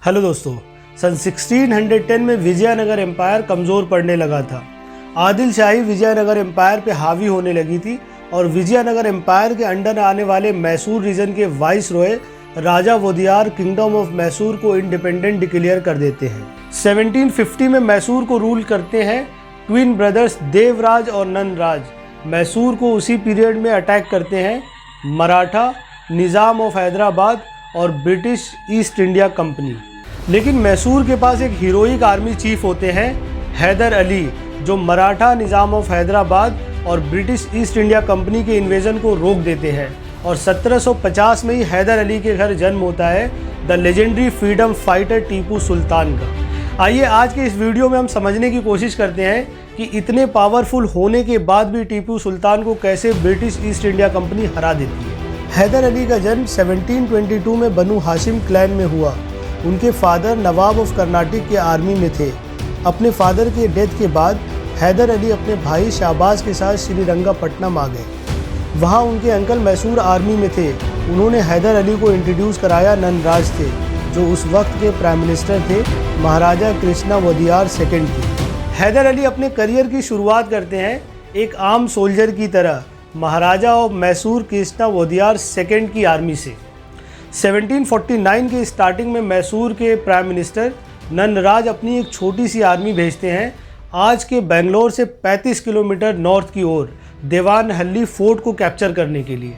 Hello दोस्तों, सन 1610 में Vijayanagar empire कमज़ोर पड़ने लगा था। आदिल शाही विजयनगर एम्पायर पे हावी होने लगी थी और विजयनगर एम्पायर के अंडर आने वाले मैसूर रीजन के viceroy Raja Wodeyar kingdom of Mysore को इंडिपेंडेंट डिक्लेयर कर देते हैं। 1750 में मैसूर को रूल करते हैं ट्विन ब्रदर्स देवराज और नंदराज। मैसूर को उसी पीरियड में अटैक करते हैं मराठा, निज़ाम ऑफ हैदराबाद और ब्रिटिश ईस्ट इंडिया कंपनी। लेकिन मैसूर के पास एक हीरोइक आर्मी चीफ होते हैं हैदर अली, जो मराठा, निज़ाम ऑफ हैदराबाद और ब्रिटिश ईस्ट इंडिया कंपनी के इन्वेजन को रोक देते हैं। और 1750 में ही हैदर अली के घर जन्म होता है the legendary freedom fighter Tipu Sultan का। आइए आज के इस वीडियो में हम समझने की कोशिश करते हैं कि इतने पावरफुल होने के बाद भी टीपू सुल्तान को कैसे ब्रिटिश ईस्ट इंडिया कंपनी हरा देती है। हैदर अली का जन्म 1722 में बनु हाशिम क्लैन में हुआ। उनके फादर नवाब ऑफ कर्नाटक के आर्मी में थे। अपने फादर के डेथ के बाद हैदर अली अपने भाई शाहबाज के साथ श्रीरंगपट्टनम आ गए। वहाँ उनके अंकल मैसूर आर्मी में थे। उन्होंने हैदर अली को इंट्रोड्यूस कराया नंदराज थे, जो उस वक्त के प्राइम मिनिस्टर थे महाराजा कृष्णा वोदियार सेकेंड की। हैदर अली अपने करियर की शुरुआत करते हैं एक आम सोल्जर की तरह महाराजा ऑफ मैसूर कृष्णा वोदियार सेकेंड की आर्मी से। 1749 के स्टार्टिंग में मैसूर के प्राइम मिनिस्टर नंदराज अपनी एक छोटी सी आर्मी भेजते हैं आज के बेंगलोर से 35 किलोमीटर नॉर्थ की ओर देवानहल्ली फोर्ट को कैप्चर करने के लिए।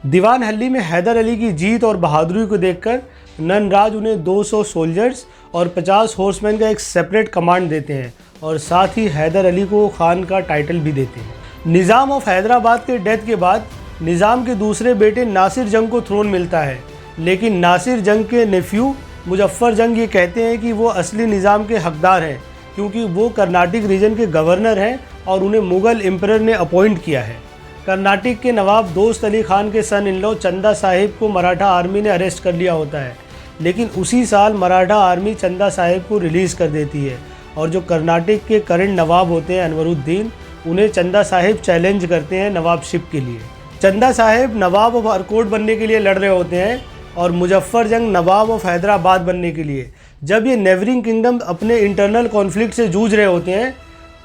देवानहल्ली में हैदर अली की जीत और बहादुरी को देखकर नंदराज उन्हें 200 सोल्जर्स और 50 हॉर्समैन का एक सेपरेट कमांड देते हैं और साथ ही हैदर अली को खान का टाइटल भी देते हैं। निज़ाम ऑफ हैदराबाद के डेथ के बाद निज़ाम के दूसरे बेटे नासिर जंग को थ्रोन मिलता है, लेकिन नासिर जंग के नेफ्यू मुजफ्फर जंग ये कहते हैं कि वो असली निज़ाम के हकदार हैं, क्योंकि वो कर्नाटक रीजन के गवर्नर हैं और उन्हें मुग़ल एम्परर ने अपॉइंट किया है। कर्नाटक के नवाब दोस्त अली खान के सन इन लॉ चंदा साहिब को मराठा आर्मी ने अरेस्ट कर लिया होता है, लेकिन उसी साल मराठा आर्मी चंदा साहिब को रिलीज़ कर देती है और जो कर्नाटक के करंट नवाब होते हैं अनवरुद्दीन, उन्हें चंदा साहिब चैलेंज करते हैं नवाबशिप के लिए। चंदा साहिब नवाब ऑफ अरकोट बनने के लिए लड़ रहे होते हैं और मुजफ्फर जंग नवाब ऑफ हैदराबाद बनने के लिए। जब ये नेबरिंग किंगडम अपने इंटरनल कॉन्फ्लिक्ट से जूझ रहे होते हैं,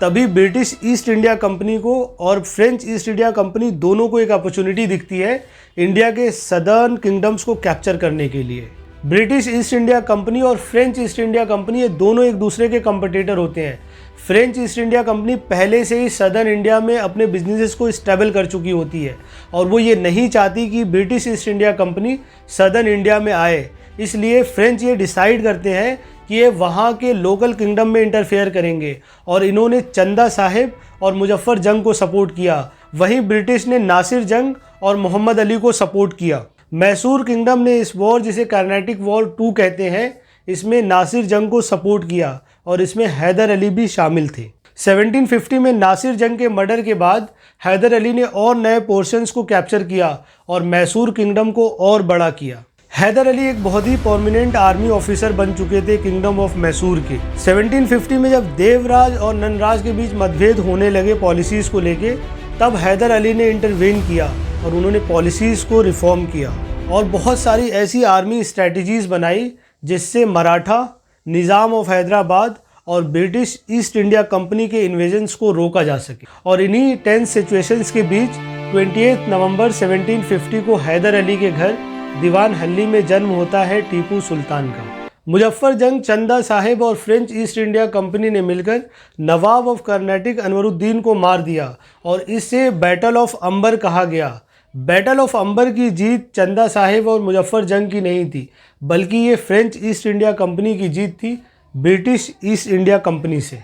तभी ब्रिटिश ईस्ट इंडिया कंपनी को और फ्रेंच ईस्ट इंडिया कंपनी दोनों को एक अपॉर्चुनिटी दिखती है इंडिया के सदर्न किंगडम्स को कैप्चर करने के लिए। ब्रिटिश ईस्ट इंडिया कंपनी और फ्रेंच ईस्ट इंडिया कंपनी ये दोनों एक दूसरे के कंपटीटर होते हैं। फ्रेंच ईस्ट इंडिया कंपनी पहले से ही सदर्न इंडिया में अपने बिजनेसेस को स्टेबल कर चुकी होती है और वो ये नहीं चाहती कि British East India company southern India में आए। इसलिए फ्रेंच ये डिसाइड करते हैं कि ये वहाँ के लोकल किंगडम में इंटरफेयर करेंगे और इन्होंने चंदा साहिब और मुजफ्फर जंग को सपोर्ट किया। वहीं ब्रिटिश ने नासिर जंग और मोहम्मद अली को सपोर्ट किया। मैसूर किंगडम ने इस वॉर, जिसे कर्नाटिक वॉर 2 कहते हैं, इसमें नासिर जंग को सपोर्ट किया और इसमें हैदर अली भी शामिल थे। 1750 में नासिर जंग के मर्डर के बाद हैदर अली ने और नए पोर्शंस को कैप्चर किया और मैसूर किंगडम को और बड़ा किया। हैदर अली एक बहुत ही प्रोमिनेंट आर्मी ऑफिसर बन चुके थे किंगडम ऑफ मैसूर के। 1750 में जब देवराज और नंदराज के बीच मतभेद होने लगे पॉलिसीज़ को लेके, तब हैदर अली ने इंटरवेन किया और उन्होंने पॉलिसीज़ को रिफॉर्म किया और बहुत सारी ऐसी आर्मी स्ट्रैटेजीज़ बनाई जिससे मराठा, निज़ाम ऑफ हैदराबाद और ब्रिटिश ईस्ट इंडिया कंपनी के इन्वेजन्स को रोका जा सके। और इन्हीं टेंस सिचुएशंस के बीच 28 नवंबर 1750 को हैदर अली के घर दीवानहल्ली में जन्म होता है टीपू सुल्तान का। मुजफ्फर जंग, चंदा साहिब और फ्रेंच ईस्ट इंडिया कंपनी ने मिलकर नवाब ऑफ कर्नाटक अनवरुद्दीन को मार दिया और इसे बैटल ऑफ अंबर कहा गया। बैटल ऑफ अंबर की जीत चंदा साहिब और मुजफ्फर जंग की नहीं थी, बल्कि ये फ्रेंच ईस्ट इंडिया कंपनी की जीत थी ब्रिटिश ईस्ट इंडिया कंपनी से।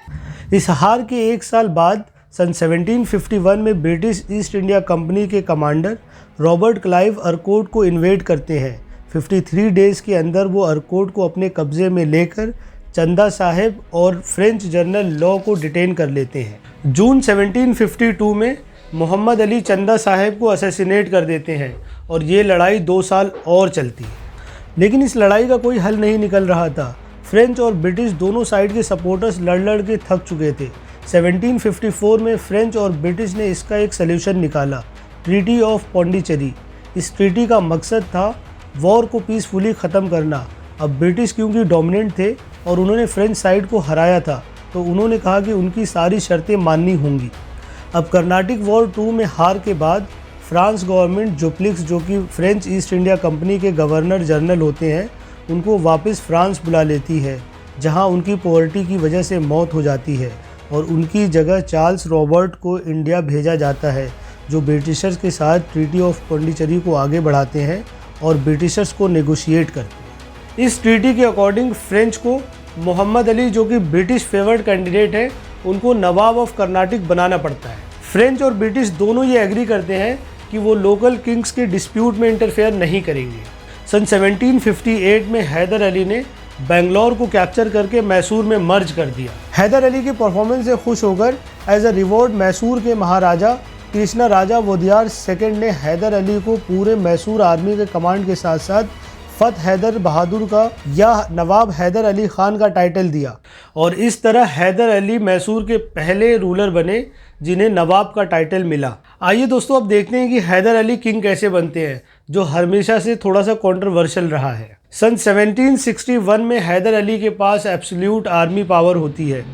इस हार के एक साल बाद सन 1751 में ब्रिटिश ईस्ट इंडिया कंपनी के कमांडर रॉबर्ट क्लाइव अरकोट को इन्वेड करते हैं। 53 डेज़ के अंदर वो अरकोट को अपने कब्ज़े में लेकर चंदा साहिब और फ्रेंच जनरल लॉ को डिटेन कर लेते हैं। जून 1752 में मोहम्मद अली चंदा साहिब को असैसिनेट कर देते हैं और ये लड़ाई 2 साल और चलती है। लेकिन इस लड़ाई का कोई हल नहीं निकल रहा था। फ्रेंच और ब्रिटिश दोनों साइड के सपोर्टर्स लड़ के थक चुके थे। 1754 में फ्रेंच और ब्रिटिश ने इसका एक सल्यूशन निकाला, ट्रीटी ऑफ पौंडीचेरी। इस ट्रीटी का मकसद था वॉर को पीसफुली ख़त्म करना, अब ब्रिटिश क्योंकि डोमिनेंट थे और उन्होंने फ्रेंच साइड को हराया था, तो उन्होंने कहा कि उनकी सारी शर्तें माननी होंगी। अब कर्नाटिक वॉर 2 में हार के बाद फ्रांस गवर्नमेंट जुप्लिक्स, जो कि फ्रेंच ईस्ट इंडिया कंपनी के गवर्नर जनरल होते हैं, उनको वापस फ्रांस बुला लेती है, जहां उनकी पॉवर्टी की वजह से मौत हो जाती है और उनकी जगह चार्ल्स रॉबर्ट को इंडिया भेजा जाता है, जो ब्रिटिशर्स के साथ ट्रीटी ऑफ पौंडीचेरी को आगे बढ़ाते हैं और ब्रिटिशर्स को नेगोशिएट करते हैं। इस ट्रीटी के अकॉर्डिंग फ्रेंच को मोहम्मद अली, जो कि ब्रिटिश फेवर्ड कैंडिडेट है, उनको नवाब ऑफ कर्नाटिक बनाना पड़ता है। फ्रेंच और ब्रिटिश दोनों ये एग्री करते हैं कि वो लोकल किंग्स के डिस्प्यूट में इंटरफेयर नहीं करेंगे। सन 1758 में हैदर अली ने बेंगलोर को कैप्चर करके मैसूर में मर्ज कर दिया। हैदर अली के परफॉर्मेंस से खुश होकर एज अ रिवॉर्ड मैसूर के महाराजा कृष्णा राजा वोदियार सेकंड ने हैदर अली को पूरे मैसूर आर्मी के कमांड के साथ साथ फत हैदर बहादुर का या नवाब हैदर अली खान का टाइटल दिया और इस तरह हैदर अली मैसूर के पहले रूलर बने जिन्हें नवाब का टाइटल मिला। आइए दोस्तों, अब देखते हैं कि हैदर अली किंग कैसे बनते हैं, जो हमेशा से थोड़ा सा कंट्रोवर्शियल रहा है। सन 1761 में हैदर अली के पास एब्सोल्यूट आर्मी पावर होती है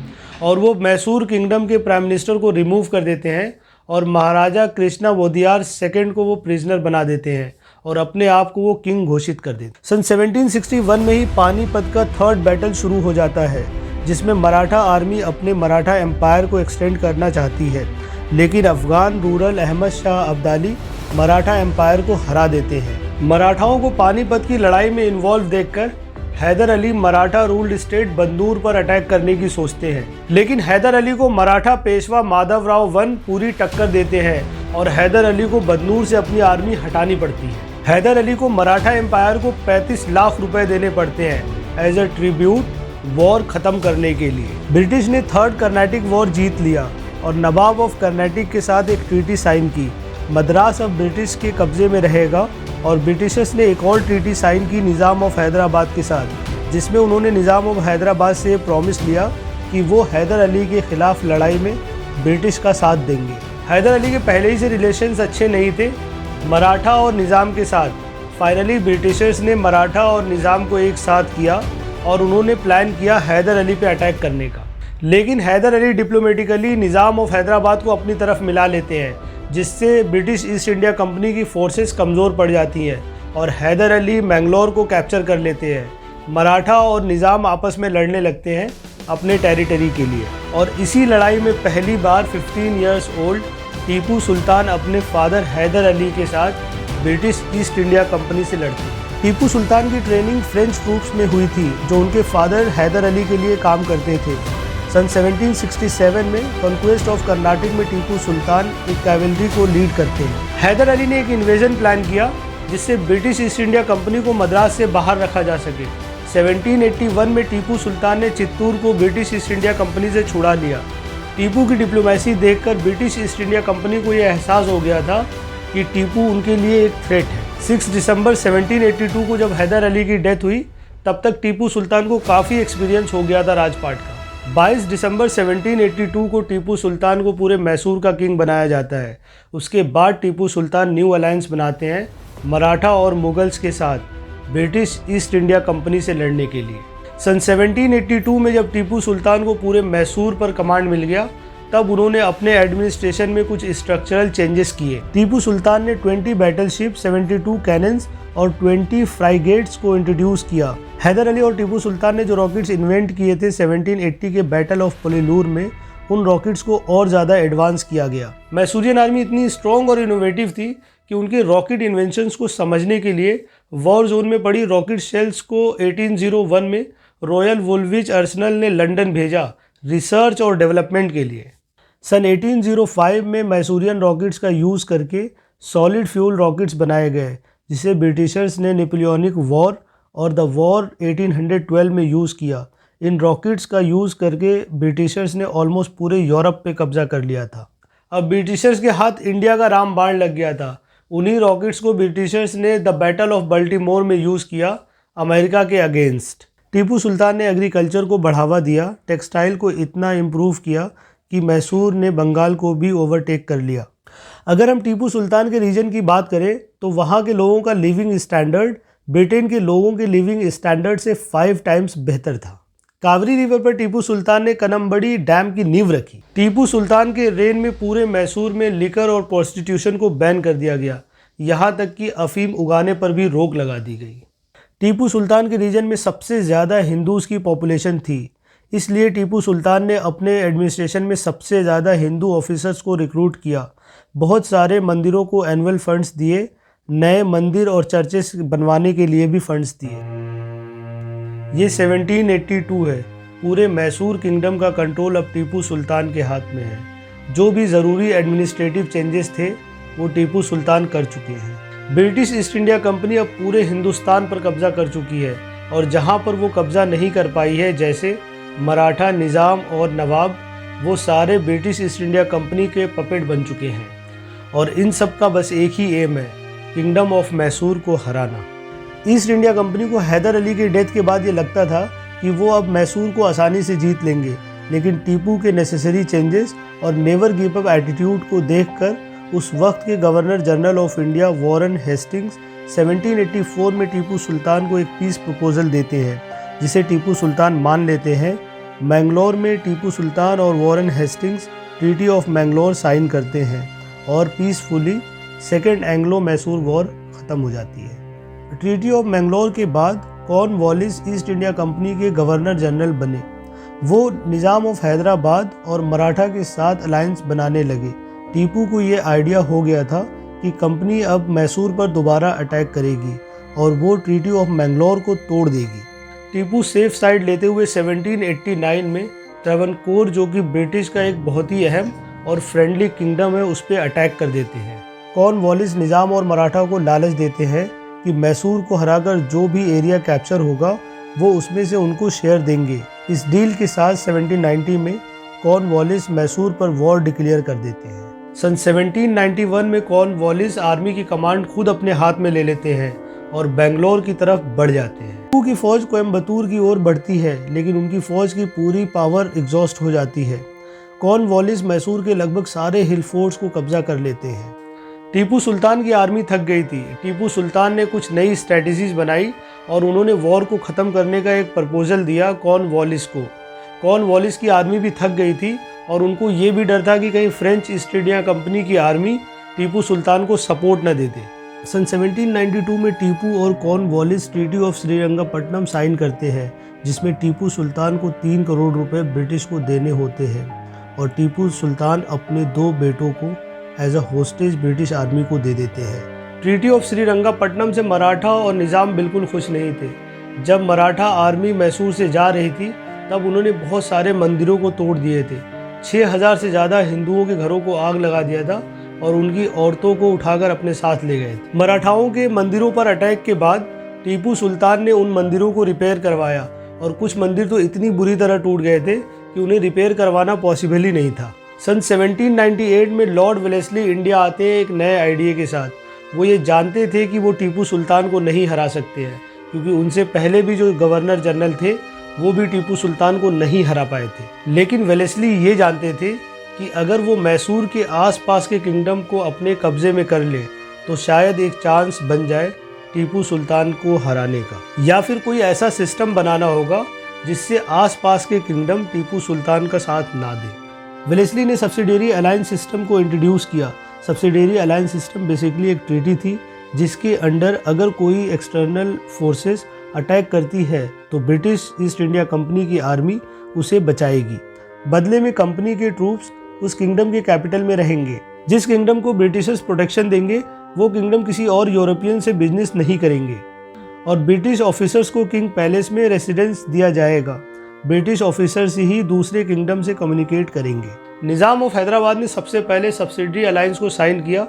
और वो मैसूर किंगडम के प्राइम मिनिस्टर को रिमूव कर देते हैं और महाराजा कृष्णा वोदियार सेकंड को वो प्रिजनर बना देते हैं और अपने आप को वो किंग घोषित कर देते। सन 1761 में ही पानीपत का थर्ड बैटल शुरू हो जाता है, जिसमें मराठा आर्मी अपने मराठा एम्पायर को एक्सटेंड करना चाहती है, लेकिन अफगान रूरल अहमद शाह अब्दाली मराठा एम्पायर को हरा देते हैं। मराठाओं को पानीपत की लड़ाई में इन्वॉल्व देखकर हैदर अली मराठा रूल्ड स्टेट बंदूर पर अटैक करने की सोचते हैं, लेकिन हैदर अली को मराठा पेशवा माधवराव वन पूरी टक्कर देते हैं और हैदर अली को बंदूर से अपनी आर्मी हटानी पड़ती है। हैदर अली को मराठा एम्पायर को 35 लाख रुपए देने पड़ते हैं एज अ ट्रिब्यूट वॉर खत्म करने के लिए। ब्रिटिश ने थर्ड कर्नाटिक वॉर जीत लिया और नवाब ऑफ कर्नाटिक के साथ एक ट्रीटी साइन की। मद्रास अब ब्रिटिश के कब्जे में रहेगा और ब्रिटिशर्स ने एक और ट्रीटी साइन की निज़ाम ऑफ हैदराबाद के साथ, जिसमें उन्होंने निज़ाम ऑफ हैदराबाद से प्रॉमिस लिया कि वो हैदर अली के खिलाफ लड़ाई में ब्रिटिश का साथ देंगे। हैदर अली के पहले ही से रिलेशंस अच्छे नहीं थे मराठा और निज़ाम के साथ। फाइनली ब्रिटिशर्स ने मराठा और निज़ाम को एक साथ किया और उन्होंने प्लान किया हैदर अली पे अटैक करने का, लेकिन हैदर अली डिप्लोमेटिकली निज़ाम ऑफ हैदराबाद को अपनी तरफ मिला लेते हैं, जिससे ब्रिटिश ईस्ट इंडिया कंपनी की फोर्सेस कमज़ोर पड़ जाती हैं और हैदर अली मैंगलोर को कैप्चर कर लेते हैं। मराठा और निज़ाम आपस में लड़ने लगते हैं अपने टेरिटरी के लिए और इसी लड़ाई में पहली बार 15 ईयर्स ओल्ड टीपू सुल्तान अपने फादर हैदर अली के साथ ब्रिटिश ईस्ट इंडिया कंपनी से लड़ते हैं। टीपू सुल्तान की ट्रेनिंग फ्रेंच ट्रूप्स में हुई थी, जो उनके फादर हैदर अली के लिए काम करते थे। सन 1767 में कॉन्क्वेस्ट ऑफ कर्नाटिक में टीपू सुल्तान एक कैवलरी को लीड करते हैं। हैदर अली ने एक इन्वेजन प्लान किया जिससे ब्रिटिश ईस्ट इंडिया कंपनी को मद्रास से बाहर रखा जा सके। 1781 में टीपू सुल्तान ने चित्तूर को ब्रिटिश ईस्ट इंडिया कंपनी से छुड़ा लिया। टीपू की डिप्लोमेसी देखकर ब्रिटिश ईस्ट इंडिया कंपनी को यह एहसास हो गया था कि टीपू उनके लिए एक थ्रेट है। 6 दिसंबर 1782 को जब हैदर अली की डेथ हुई, तब तक टीपू सुल्तान को काफ़ी एक्सपीरियंस हो गया था राजपाट का। 22 दिसंबर 1782 को टीपू सुल्तान को पूरे मैसूर का किंग बनाया जाता है। उसके बाद टीपू सुल्तान न्यू अलायंस बनाते हैं मराठा और मुगल्स के साथ ब्रिटिश ईस्ट इंडिया कंपनी से लड़ने के लिए। सन 1782 में जब टीपू सुल्तान को पूरे मैसूर पर कमांड मिल गया, तब उन्होंने अपने एडमिनिस्ट्रेशन में कुछ स्ट्रक्चरल चेंजेस किए। टीपू सुल्तान ने 20 बैटलशिप, 72 कैनन्स और 20 फ्राइगेट्स को इंट्रोड्यूस किया। हैदर अली और टीपू सुल्तान ने जो रॉकेट्स इन्वेंट किए थे 1780 के बैटल ऑफ पोलीलूर में, उन रॉकेट्स को और ज़्यादा एडवांस किया गया। मैसूरियन आर्मी इतनी स्ट्रॉन्ग और इनोवेटिव थी कि उनके रॉकेट इन्वेंशंस को समझने के लिए वॉर जोन में पड़ी रॉकेट शेल्स को 1801 में रॉयल वुल्विच आर्सेनल ने लंदन भेजा रिसर्च और डेवलपमेंट के लिए। सन 1805 में मैसूरियन रॉकेट्स का यूज़ करके सॉलिड फ्यूल रॉकेट्स बनाए गए, जिसे ब्रिटिशर्स ने नेपोलियनिक वॉर और द वॉर 1812 में यूज़ किया। इन रॉकेट्स का यूज़ करके ब्रिटिशर्स ने ऑलमोस्ट पूरे यूरोप पे कब्जा कर लिया था। अब ब्रिटिशर्स के हाथ इंडिया का रामबाण लग गया था। उन्हीं रॉकेट्स को ब्रिटिशर्स ने द बैटल ऑफ बल्टीमोर में यूज़ किया अमेरिका के अगेंस्ट। टीपू सुल्तान ने एग्रीकल्चर को बढ़ावा दिया, टेक्सटाइल को इतना इम्प्रूव किया कि मैसूर ने बंगाल को भी ओवरटेक कर लिया। अगर हम टीपू सुल्तान के रीजन की बात करें तो वहाँ के लोगों का लिविंग स्टैंडर्ड ब्रिटेन के लोगों के लिविंग स्टैंडर्ड से 5 टाइम्स बेहतर था। कावेरी रिवर पर टीपू सुल्तान ने कनम्बड़ी डैम की नींव रखी। टीपू सुल्तान के रेन में पूरे मैसूर में लिकर और प्रोस्टिट्यूशन को बैन कर दिया गया, यहाँ तक कि अफीम उगाने पर भी रोक लगा दी गई। टीपू सुल्तान के रीजन में सबसे ज़्यादा हिंदूज़ की पॉपुलेशन थी, इसलिए टीपू सुल्तान ने अपने एडमिनिस्ट्रेशन में सबसे ज़्यादा हिंदू ऑफिसर्स को रिक्रूट किया। बहुत सारे मंदिरों को एनुअल फंड्स दिए, नए मंदिर और चर्चेस बनवाने के लिए भी फंड्स दिए। ये 1782 है। पूरे मैसूर किंगडम का कंट्रोल अब टीपू सुल्तान के हाथ में है। जो भी ज़रूरी एडमिनिस्ट्रेटिव चेंजेस थे वो टीपू सुल्तान कर चुके हैं। ब्रिटिश ईस्ट इंडिया कंपनी अब पूरे हिंदुस्तान पर कब्जा कर चुकी है और जहाँ पर वो कब्जा नहीं कर पाई है, जैसे मराठा निज़ाम और नवाब, वो सारे ब्रिटिश ईस्ट इंडिया कंपनी के पपेट बन चुके हैं। और इन सब का बस एक ही एम है, किंगडम ऑफ मैसूर को हराना। ईस्ट इंडिया कंपनी को हैदर अली की डेथ के बाद ये लगता था कि वो अब मैसूर को आसानी से जीत लेंगे, लेकिन टीपू के नेसेसरी चेंजेस और नेवर गिव अप एटीट्यूड को देखकर उस वक्त के governor general of India Warren Hastings 1784 में टीपू सुल्तान को एक पीस प्रपोजल देते हैं, जिसे टीपू सुल्तान मान लेते हैं। मैंगलोर में टीपू सुल्तान और Warren Hastings treaty of Mangalore sign करते हैं और peacefully second Anglo Mysore war ख़त्म हो जाती है। ट्रीटी ऑफ मैंगलोर के बाद कॉर्नवालिस ईस्ट इंडिया कंपनी के गवर्नर जनरल बने। वो निज़ाम ऑफ हैदराबाद और मराठा के साथ अलायंस बनाने लगे। टीपू को ये आइडिया हो गया था कि कंपनी अब मैसूर पर दोबारा अटैक करेगी और वो ट्रीटी ऑफ मैंगलोर को तोड़ देगी। टीपू सेफ साइड लेते हुए 1789 में त्रावणकोर, जो कि ब्रिटिश का एक बहुत ही अहम और फ्रेंडली किंगडम है, उस पर अटैक कर देते हैं। कॉर्नवालिस निज़ाम और मराठा को लालच देते हैं कि मैसूर को हराकर जो भी एरिया कैप्चर होगा वो उसमें से उनको शेयर देंगे। इस डील के साथ 1790 में कॉर्नवालिस मैसूर पर वॉर डिक्लेयर कर देते हैं। सन 1791 में कॉर्नवालिस आर्मी की कमांड खुद अपने हाथ में ले लेते हैं और बेंगलोर की तरफ बढ़ जाते हैं। टीपू की फौज कोयम्बतूर की ओर बढ़ती है, लेकिन उनकी फौज की पूरी पावर एग्जॉस्ट हो जाती है। कॉर्नवालिस मैसूर के लगभग सारे हिल फोर्ट्स को कब्जा कर लेते हैं। टीपू सुल्तान की आर्मी थक गई थी। टीपू सुल्तान ने कुछ नई स्ट्रेटजीज बनाई और उन्होंने वॉर को ख़त्म करने का एक प्रपोजल दिया कॉर्नवालिस को। कॉर्नवालिस की आर्मी भी थक गई थी और उनको ये भी डर था कि कहीं फ्रेंच ईस्ट इंडिया कंपनी की आर्मी टीपू सुल्तान को सपोर्ट न दे दे। सन 1792 में टीपू और Cornwallis treaty of Srirangapatna sign करते हैं, जिसमें टीपू सुल्तान को 3 करोड़ रुपए ब्रिटिश को देने होते हैं और टीपू सुल्तान अपने 2 बेटों को as a hostage British army को दे देते हैं। ट्रीटी ऑफ श्रीरंगपट्टनम से मराठा और निज़ाम बिल्कुल खुश नहीं थे। जब मराठा आर्मी मैसूर से जा रही थी तब उन्होंने बहुत सारे मंदिरों को तोड़ दिए थे। 6000 से ज़्यादा हिंदुओं के घरों को आग लगा दिया था और उनकी औरतों को उठाकर अपने साथ ले गए थे। मराठाओं के मंदिरों पर अटैक के बाद टीपू सुल्तान ने उन मंदिरों को रिपेयर करवाया और कुछ मंदिर तो इतनी बुरी तरह टूट गए थे कि उन्हें रिपेयर करवाना पॉसिबल ही नहीं था। सन 1798 में लॉर्ड वेलेस्ली इंडिया आते हैं एक नए आइडिया के साथ। वो ये जानते थे कि वो टीपू सुल्तान को नहीं हरा सकते हैं, क्योंकि उनसे पहले भी जो गवर्नर जनरल थे वो भी टीपू सुल्तान को नहीं हरा पाए थे। लेकिन वेलेस्ली ये जानते थे कि अगर वो मैसूर के आसपास के किंगडम को अपने कब्जे में कर ले तो शायद एक चांस बन जाए टीपू सुल्तान को हराने का, या फिर कोई ऐसा सिस्टम बनाना होगा जिससे आसपास के किंगडम टीपू सुल्तान का साथ ना दे। वेलेस्ली ने सब्सिडियरी अलायंस सिस्टम को इंट्रोड्यूस किया। सब्सिडियरी अलायंस सिस्टम बेसिकली एक ट्रीटी थी जिसके अंडर अगर कोई एक्सटर्नल फोर्सेस अटैक करती है तो ब्रिटिश ईस्ट इंडिया कंपनी की आर्मी उसे बचाएगी। बदले में कंपनी के ट्रूप्स उस किंगडम के कैपिटल में रहेंगे। जिस किंगडम को ब्रिटिशर्स प्रोटेक्शन देंगे वो किंगडम किसी और यूरोपियन से बिजनेस नहीं करेंगे और ब्रिटिश ऑफिसर्स को किंग पैलेस में रेसिडेंस दिया जाएगा। ब्रिटिश ऑफिसर्स ही दूसरे किंगडम से कम्युनिकेट करेंगे। निज़ाम ऑफ हैदराबाद ने सबसे पहले सब्सिडरी अलायंस को साइन किया।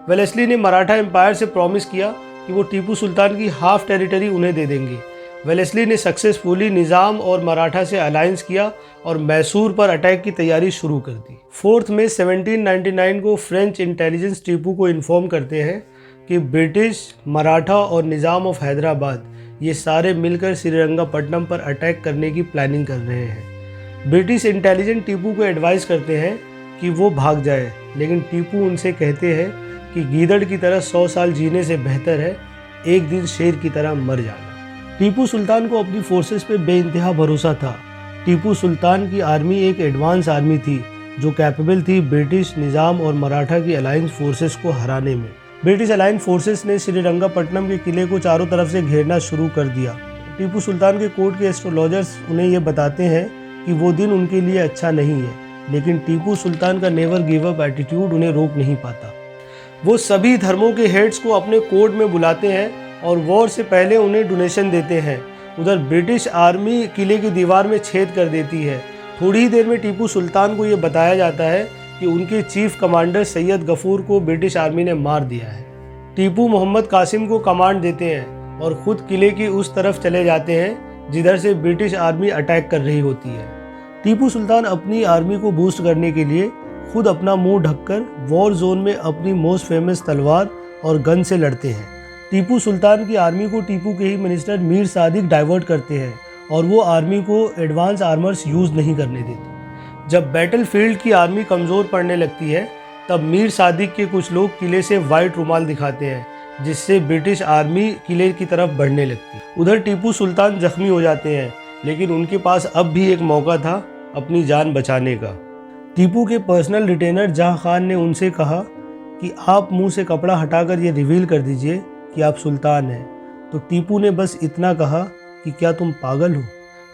वेलेस्ली ने मराठा एम्पायर से प्रॉमिस किया कि वो टीपू सुल्तान की हाफ टेरिटरी उन्हें दे देंगे। वेलेस्ली ने सक्सेसफुली निज़ाम और मराठा से अलायंस किया और मैसूर पर अटैक की तैयारी शुरू कर दी। 4 मई 1799 को फ्रेंच इंटेलिजेंस टीपू को इन्फॉर्म करते हैं कि ब्रिटिश, मराठा और निज़ाम ऑफ हैदराबाद ये सारे मिलकर श्रीरंगपट्टनम पर अटैक करने की प्लानिंग कर रहे हैं। ब्रिटिश इंटेलिजेंस टीपू को एडवाइस करते हैं कि वो भाग जाए, लेकिन टीपू उनसे कहते हैं कि गीदड़ की तरह 100 साल जीने से बेहतर है एक दिन शेर की तरह मर जाना। टीपू सुल्तान को अपनी फोर्सेस पे बेइंतहा भरोसा था। टीपू सुल्तान की आर्मी एक एडवांस आर्मी थी जो कैपेबल थी ब्रिटिश निज़ाम और मराठा की अलायंस फोर्सेस को हराने में। ब्रिटिश अलायंस फोर्सेस ने श्रीरंगपट्टनम के किले को चारों तरफ से घेरना शुरू कर दिया। टीपू सुल्तान के कोर्ट के एस्ट्रोलॉजर्स उन्हें ये बताते हैं कि वो दिन उनके लिए अच्छा नहीं है, लेकिन टीपू सुल्तान का नेवर गिव अप एटीट्यूड उन्हें रोक नहीं पाता। वो सभी धर्मों के हेड्स को अपने कोर्ट में बुलाते हैं और वॉर से पहले उन्हें डोनेशन देते हैं। उधर ब्रिटिश आर्मी किले की दीवार में छेद कर देती है। थोड़ी ही देर में टीपू सुल्तान को ये बताया जाता है कि उनके चीफ कमांडर सैयद गफूर को ब्रिटिश आर्मी ने मार दिया है। टीपू मोहम्मद कासिम को कमांड देते हैं और खुद किले की उस तरफ चले जाते हैं जिधर से ब्रिटिश आर्मी अटैक कर रही होती है। टीपू सुल्तान अपनी आर्मी को बूस्ट करने के लिए खुद अपना मुंह ढककर वॉर जोन में अपनी मोस्ट फेमस तलवार और गन से लड़ते हैं। टीपू सुल्तान की आर्मी को टीपू के ही मिनिस्टर मीर सादिक डाइवर्ट करते हैं और वो आर्मी को एडवांस आर्मर्स यूज़ नहीं करने देते। जब बैटलफील्ड की आर्मी कमज़ोर पड़ने लगती है तब मीर सादिक के कुछ लोग किले से वाइट रुमाल दिखाते हैं, जिससे ब्रिटिश आर्मी किले की तरफ बढ़ने लगती है। उधर टीपू सुल्तान जख्मी हो जाते हैं, लेकिन उनके पास अब भी एक मौका था अपनी जान बचाने का। टीपू के पर्सनल रिटेनर जहां खान ने उनसे कहा कि आप मुंह से कपड़ा हटाकर ये रिवील कर दीजिए कि आप सुल्तान हैं। तो टीपू ने बस इतना कहा कि क्या तुम पागल हो।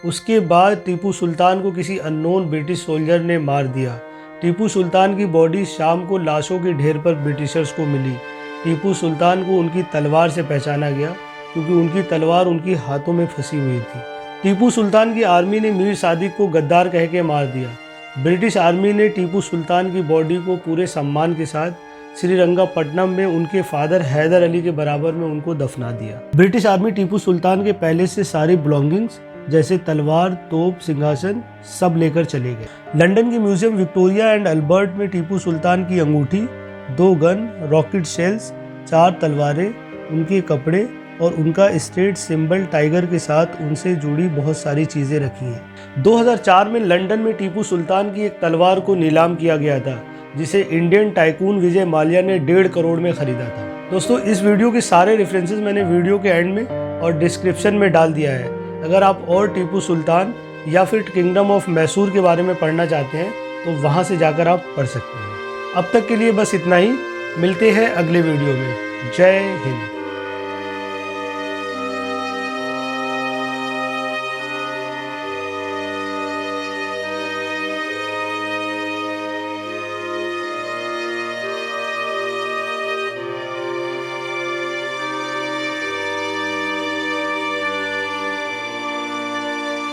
उसके बाद टीपू सुल्तान को किसी अननोन ब्रिटिश सोल्जर ने मार दिया। टीपू सुल्तान की बॉडी शाम को लाशों के ढेर पर ब्रिटिशर्स को मिली। टीपू सुल्तान को उनकी तलवार से पहचाना गया क्योंकि उनकी तलवार उनके हाथों में फंसी हुई थी। टीपू सुल्तान की आर्मी ने मीर सादिक को गद्दार कह के मार दिया। ब्रिटिश आर्मी ने टीपू सुल्तान की बॉडी को पूरे सम्मान के साथ श्रीरंगपट्टनम में उनके फादर हैदर अली के बराबर में उनको दफना दिया। ब्रिटिश आर्मी टीपू सुल्तान के पहले से सारी बिलोंगिंग्स जैसे तलवार, तोप, सिंहासन सब लेकर चले गए। लंदन के म्यूजियम विक्टोरिया एंड अल्बर्ट में टीपू सुल्तान की अंगूठी, 2 गन, रॉकेट शेल्स, 4 तलवारें, उनके कपड़े और उनका स्टेट सिंबल टाइगर के साथ उनसे जुड़ी बहुत सारी चीज़ें रखी हैं। 2004 में लंदन में टीपू सुल्तान की एक तलवार को नीलाम किया गया था, जिसे इंडियन टाइकून विजय माल्या ने 1.5 करोड़ में खरीदा था। दोस्तों, इस वीडियो के सारे रेफरेंसेस मैंने वीडियो के एंड में और डिस्क्रिप्शन में डाल दिया है। अगर आप और टीपू सुल्तान या फिर किंगडम ऑफ मैसूर के बारे में पढ़ना चाहते हैं तो वहाँ से जाकर आप पढ़ सकते हैं। अब तक के लिए बस इतना ही। मिलते हैं अगले वीडियो में। जय हिंद।